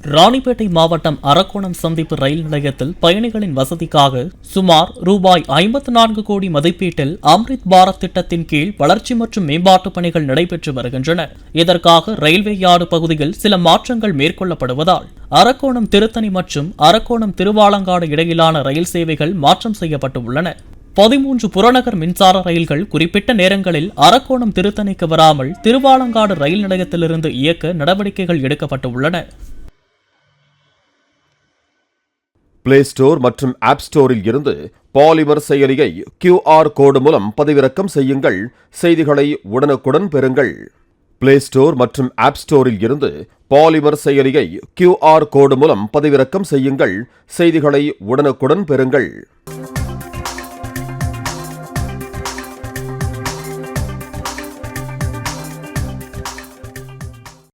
ராணிப்பேட்டை மாவட்டம் அரக்கோணம் சந்திப்பு ரயில் நிலையத்தில் பயணிகளின் வசதிக்காக சுமார் ரூபாய் 54 கோடி மதிப்பீட்டில் அம்ரித் பாரத் திட்டத்தின் கீழ் வளர்ச்சி மற்றும் மேம்பாட்டுப் பணிகள் நடைபெற்று வருகின்றன. இதற்காக ரயில்வே யார்டு பகுதியில் சில மாற்றங்கள் மேற்கொள்ளப்படுவதால் அரக்கோணம் திருத்தணி மற்றும் அரக்கோணம் திருவாலங்காடு இடையிலான ரயில் சேவைகள் மாற்றம் செய்யப்பட்டு உள்ளன. 13 புறநகர் மின்சார ரயில்கள் குறிப்பிட்ட நேரங்களில் அரக்கோணம் திருத்தணிக்கு வராமல் திருவாலங்காடு ரயில் நிலையத்திலிருந்து இயக்க நடவடிக்கைகள் எடுக்கப்பட்டு உள்ளன. பிளே ஸ்டோர் மற்றும் ஆப் ஸ்டோரில் இருந்து பாலிமர் செயலியை QR கோடு மூலம் பதிவிறக்கம் செய்யுங்கள். செய்திகளை உடனுக்குடன் பெறுங்கள். பிளே ஸ்டோர் மற்றும் ஆப் ஸ்டோரில் இருந்து பாலிமர் செயலியை QR கோடு மூலம் பதிவிறக்கம் செய்யுங்கள். செய்திகளை உடனுக்குடன் பெறுங்கள்.